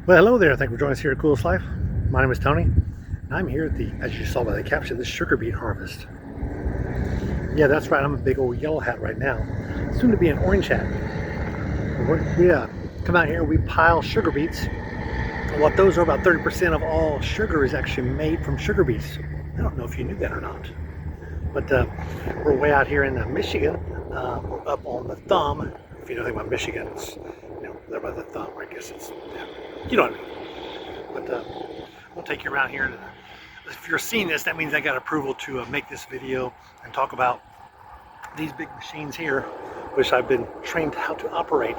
Well, hello there. Thank you for joining us here at Coolest Life. My name is Tony, and I'm here at the, as you saw by the caption, the Sugar Beet Harvest. Yeah, that's right. I'm a big old yellow hat right now. Soon to be an orange hat. We come out here, we pile sugar beets. And what those are, about 30% of all sugar is actually made from sugar beets. I don't know if you knew that or not. But we're way out here in Michigan. We're up on the thumb. If you know anything about Michigan, it's there by the thumb. I guess it's, you know what I mean. But we'll take you around here. If you're seeing this, that means I got approval to make this video and talk about these big machines here, which I've been trained how to operate.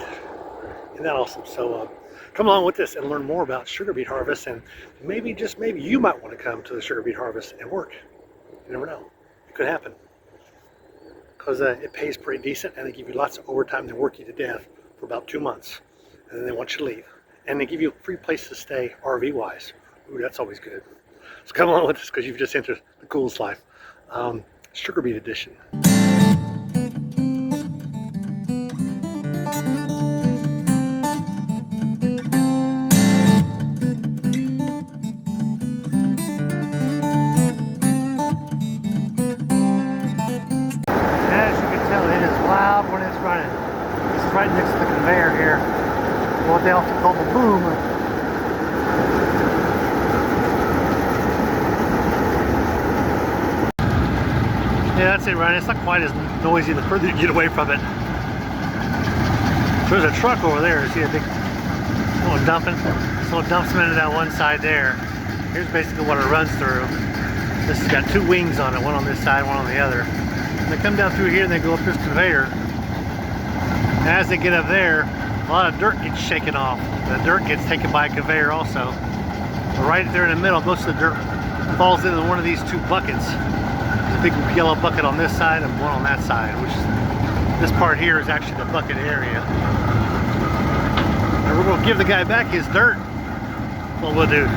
Isn't that awesome? So come along with this and learn more about sugar beet harvest, and maybe, just maybe, you might want to come to the sugar beet harvest and work. You never know. It could happen. Because it pays pretty decent, and they give you lots of overtime. They work you to death for about 2 months, and then they want you to leave. And they give you a free place to stay, RV wise. Ooh, that's always good. So come along with us, because you've just entered the Coolest Life, Sugar Beet Edition. When it's running. It's right next to the conveyor here. What they also call the boom. Yeah, that's it, Ryan. It's not quite as noisy the further you get away from it. There's a truck over there. You see a big little dumping? So it dumps them into that one side there. Here's basically what it runs through. This has got 2 wings on it, one on this side, one on the other. And they come down through here and they go up this conveyor. And as they get up there, a lot of dirt gets shaken off. The dirt gets taken by a conveyor also. But right there in the middle, most of the dirt falls into one of these 2 buckets. There's a big yellow bucket on this side and one on that side, which is, this part here is actually the bucket area. And we're going to give the guy back his dirt. What we'll do.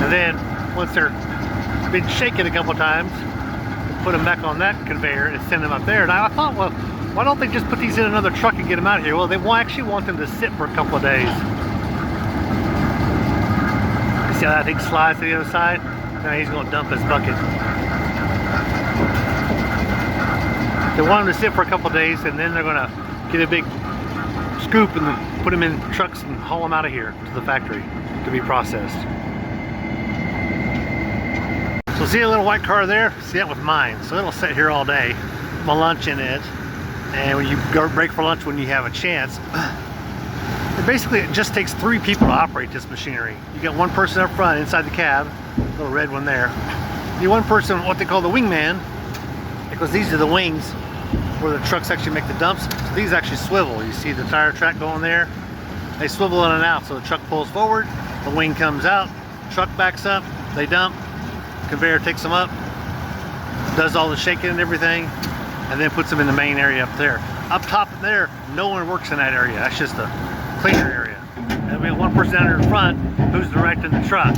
And then, once they're been shaken a couple times, put them back on that conveyor and send them up there. And I thought, well, why don't they just put these in another truck and get them out of here? Well, they actually want them to sit for a couple of days. You see how that thing slides to the other side? Now he's going to dump his bucket. They want them to sit for a couple of days, and then they're going to get a big scoop and put them in trucks and haul them out of here to the factory to be processed. So see a little white car there? See, that was mine. So it'll sit here all day. My lunch in it. And when you go break for lunch when you have a chance. It just takes 3 people to operate this machinery. You got 1 person up front inside the cab, little red one there. You one person, what they call the wingman, because these are the wings where the trucks actually make the dumps. So these actually swivel. You see the tire track going there? They swivel in and out. So the truck pulls forward, the wing comes out, truck backs up, they dump. Conveyor takes them up, does all the shaking and everything, and then puts them in the main area up there. Up top there, no one works in that area. That's just a cleaner area. And we have 1 person down here in front who's directing the truck.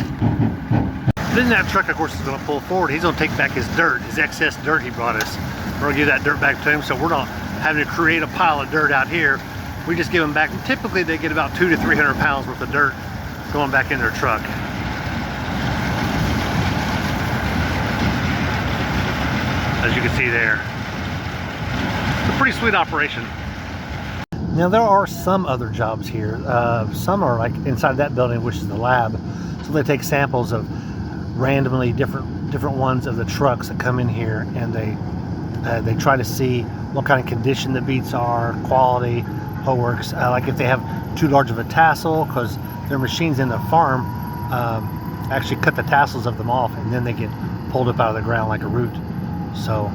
Then that truck, of course, is going to pull forward. He's going to take back his dirt, his excess dirt he brought us. We're going to give that dirt back to him, so we're not having to create a pile of dirt out here. We just give them back. And typically, they get about 200 to 300 pounds worth of dirt going back in their truck. As you can see there. It's a pretty sweet operation. Now there are some other jobs here. Some are like inside that building, which is the lab. So they take samples of randomly different ones of the trucks that come in here, and they try to see what kind of condition the beets are, quality, how it works. Like if they have too large of a tassel, because their machines in the farm actually cut the tassels of them off, and then they get pulled up out of the ground like a root. So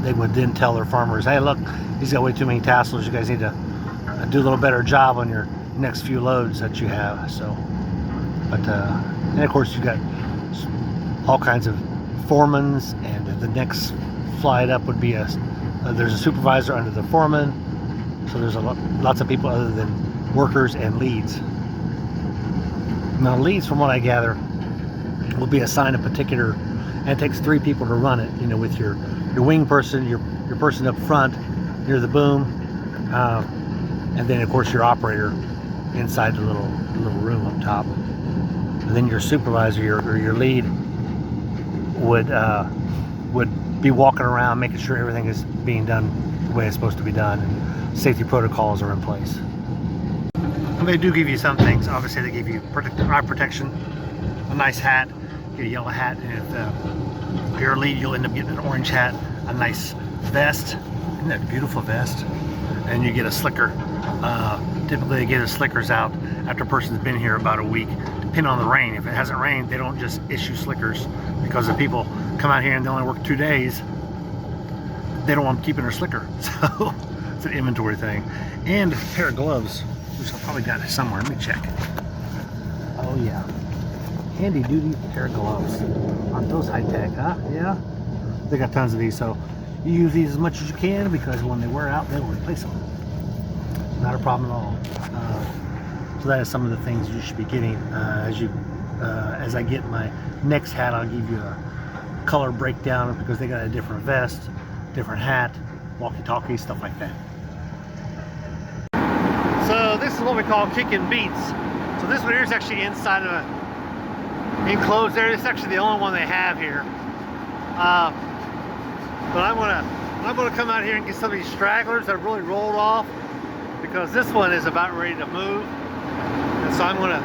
they would then tell their farmers, hey, look, he's got way too many tassels. You guys need to do a little better job on your next few loads that you have. So, but and of course you got all kinds of foremans, and the next flight up would be there's a supervisor under the foreman. So there's lots of people other than workers and leads. Now leads, from what I gather, will be assigned a particular. And it takes 3 people to run it, you know, with your wing person, your person up front near the boom, and then of course your operator inside the little room up top. And then your supervisor or your lead would be walking around making sure everything is being done the way it's supposed to be done, and safety protocols are in place. And they do give you some things. Obviously they give you eye protection, a nice hat, get a yellow hat, and if you're a lead you'll end up getting an orange hat, a nice vest. Isn't that a beautiful vest? And you get a slicker. Typically they get the slickers out after a person's been here about a week, depending on the rain. If it hasn't rained, they don't just issue slickers, because if people come out here and they only work 2 days, they don't want them keeping their slicker. So it's an inventory thing. And a pair of gloves, which I probably got it somewhere. Let me check. Oh yeah, handy duty pair of gloves. Aren't those high tech, huh? Yeah, they got tons of these, so you use these as much as you can, because when they wear out, they will replace them. Not a problem at all. So that is some of the things you should be getting. As I get my next hat, I'll give you a color breakdown, because they got a different vest, different hat, walkie-talkie, stuff like that. So this is what we call kicking beets. So this one here is actually inside of an enclosed area. It's actually the only one they have here. But I'm gonna come out here and get some of these stragglers that have really rolled off, because this one is about ready to move. And so I'm gonna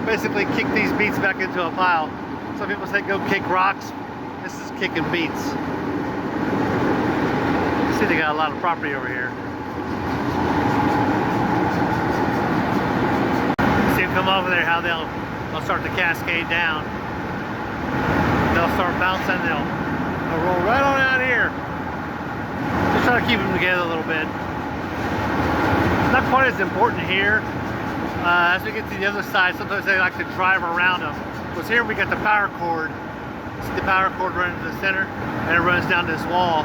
basically kick these beets back into a pile. Some people say go kick rocks. This is kicking beets. You see they got a lot of property over here. See them come over there, how they'll start to cascade down. They'll start bouncing, they'll roll right on out here. Just try to keep them together a little bit. Not quite as important here. As we get to the other side, sometimes they like to drive around them. Because here we got the power cord. See the power cord running to the center, and it runs down this wall.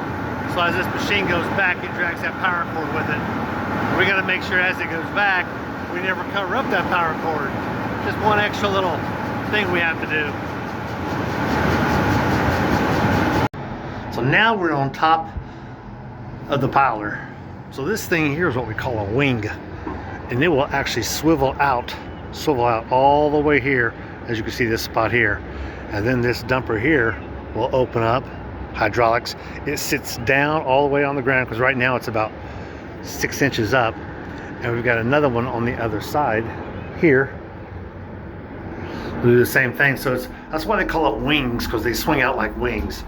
So as this machine goes back, it drags that power cord with it. We got to make sure as it goes back, we never cover up that power cord. Just one extra little thing we have to do. So now we're on top of the piler. So this thing here is what we call a wing, and it will actually swivel out all the way here, as you can see this spot here, and then this dumper here will open up, hydraulics. It sits down all the way on the ground, because right now it's about 6 inches up, and we've got another one on the other side here. We'll do the same thing. So that's why they call it wings, because they swing out like wings.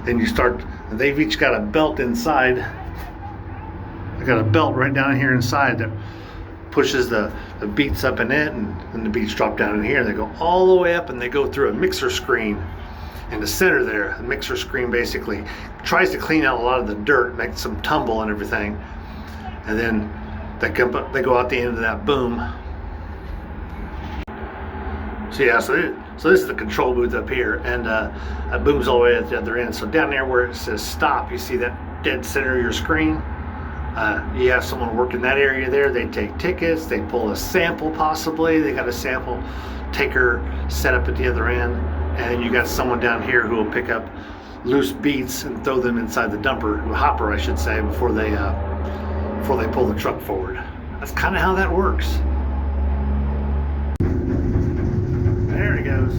Then you start, they've each got a belt inside. They got a belt right down here inside that pushes the beets up in it, and then the beets drop down in here, and they go all the way up, and they go through a mixer screen in the center there. The mixer screen basically tries to clean out a lot of the dirt, make some tumble and everything, and then they go out the end of that boom. So yeah, so this is the control booth up here, and that boom's all the way at the other end. So down there where it says stop, you see that dead center of your screen? You have someone working that area there. They take tickets, they pull a sample possibly. They got a sample taker set up at the other end, and you got someone down here who will pick up loose beets and throw them inside the dumper, the hopper I should say, before they pull the truck forward. That's kind of how that works. There it goes.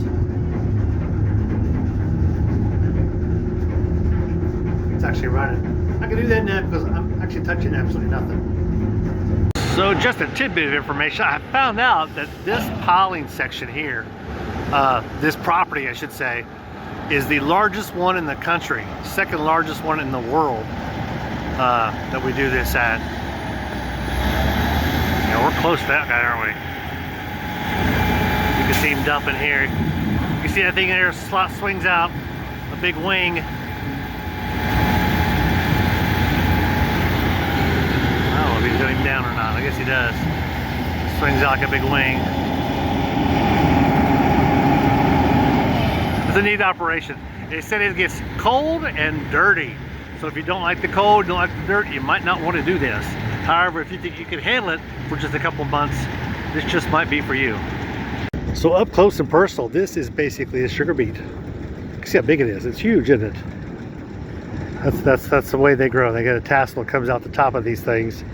It's actually running. I can do that now because I'm actually touching absolutely nothing. So just a tidbit of information, I found out that this piling section here, this property I should say, is the largest one in the country, second largest one in the world that we do this at. Yeah, we're close to that guy, aren't we? You can see him dumping here. You can see that thing in there, slot swings out, a big wing. If he's going down or not. I guess he does. Swings out like a big wing. It's a neat operation. They said it gets cold and dirty. So if you don't like the cold, don't like the dirt, you might not want to do this. However, if you think you can handle it for just a couple of months, this just might be for you. So up close and personal, this is basically a sugar beet. You can see how big it is. It's huge, isn't it? That's the way they grow. They get a tassel that comes out the top of these things.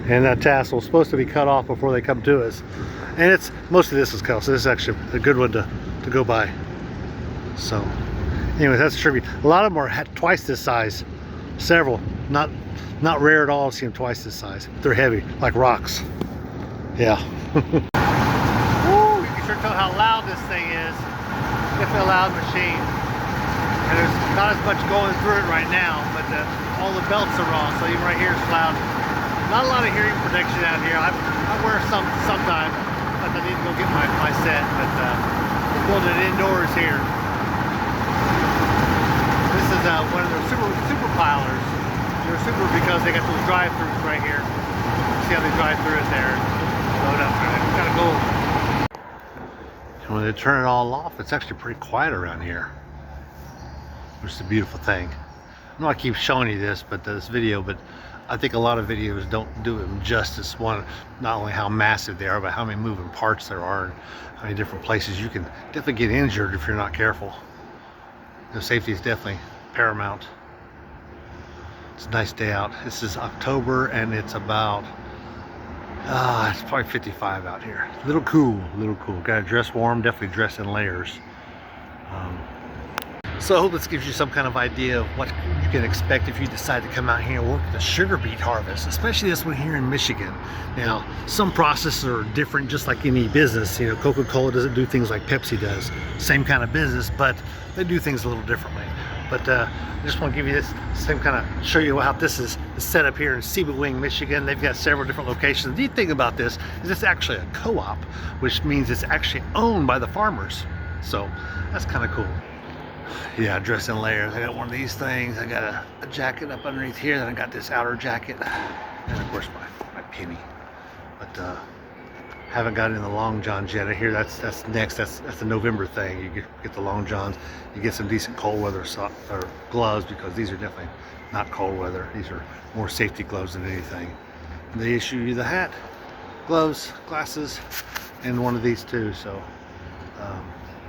And that tassel is supposed to be cut off before they come to us. And it's, most of this is cut, so this is actually a good one to go by. So, anyway, that's a sugar beet. A lot of them are twice this size. Several, not rare at all to see them twice this size. They're heavy, like rocks. Yeah. Woo, you can sure tell how loud this thing is. Definitely a loud machine. And there's not as much going through it right now, but all the belts are on, so even right here is loud. Not a lot of hearing protection out here. I wear some sometimes, but I need to go get my set. But we're building it indoors here. This is one of their super pilers. They're super because they got those drive-throughs right here. See how they drive through it there? Load up there. It's kind of cool. And when they turn it all off, it's actually pretty quiet around here, which is a beautiful thing. I know I keep showing you this, but this video, but I think a lot of videos don't do them justice. One, not only how massive they are, but how many moving parts there are, and how many different places you can definitely get injured if you're not careful. The safety is definitely paramount. It's a nice day out. This is October, and it's about it's probably 55 out here. A little cool, Gotta dress warm, definitely dress in layers. So I hope this gives you some kind of idea of what you can expect if you decide to come out here and work the sugar beet harvest, especially this one here in Michigan. Now, some processes are different, just like any business. You know, Coca-Cola doesn't do things like Pepsi does. Same kind of business, but they do things a little differently. But I just want to give you this same kind of, show you how this is set up here in Sebewaing, Michigan. They've got several different locations. The neat thing about this is it's actually a co-op, which means it's actually owned by the farmers. So that's kind of cool. Yeah, dress in layers. I got one of these things. I got a jacket up underneath here. Then I got this outer jacket, and of course my penny. But haven't got in the long johns yet. I hear that's next. That's the November thing. You get the long johns. You get some decent cold weather or gloves, because these are definitely not cold weather. These are more safety gloves than anything. And they issue you the hat, gloves, glasses, and one of these too. So.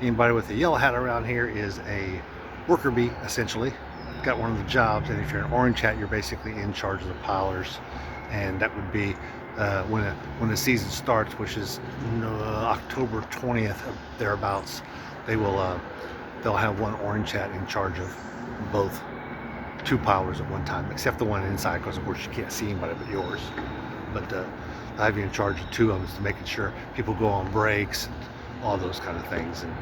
Anybody with a yellow hat around here is a worker bee, essentially. Got one of the jobs, and if you're an orange hat, you're basically in charge of the pilers, and that would be when the season starts, which is October 20th, thereabouts. They'll have one orange hat in charge of both two pilers at one time, except the one inside, because of course you can't see anybody but yours. But I have you in charge of two of them, to making sure people go on breaks and all those kind of things, and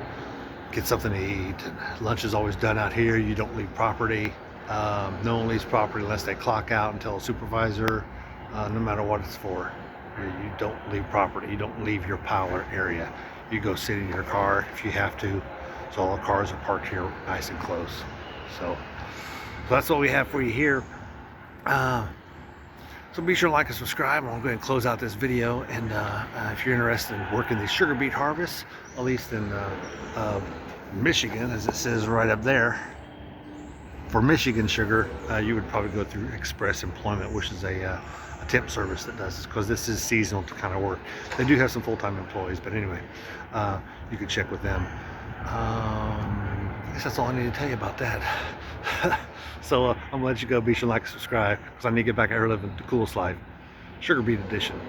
get something to eat. And lunch is always done out here. You don't leave property. No one leaves property unless they clock out and tell a supervisor, no matter what it's for. You don't leave property. You don't leave your piler area. You go sit in your car if you have to. So all the cars are parked here nice and close. So that's what we have for you here. So be sure to like and subscribe. I'm going to go ahead and close out this video. And if you're interested in working the sugar beet harvest, at least in Michigan, as it says right up there, for Michigan sugar, you would probably go through Express Employment, which is a temp service that does this, because this is seasonal to kind of work. They do have some full-time employees, but anyway, you can check with them. I guess that's all I need to tell you about that. So I'm gonna let you go. Be sure to like and subscribe, because I need to get back out here living the coolest life. Sugar Beet edition.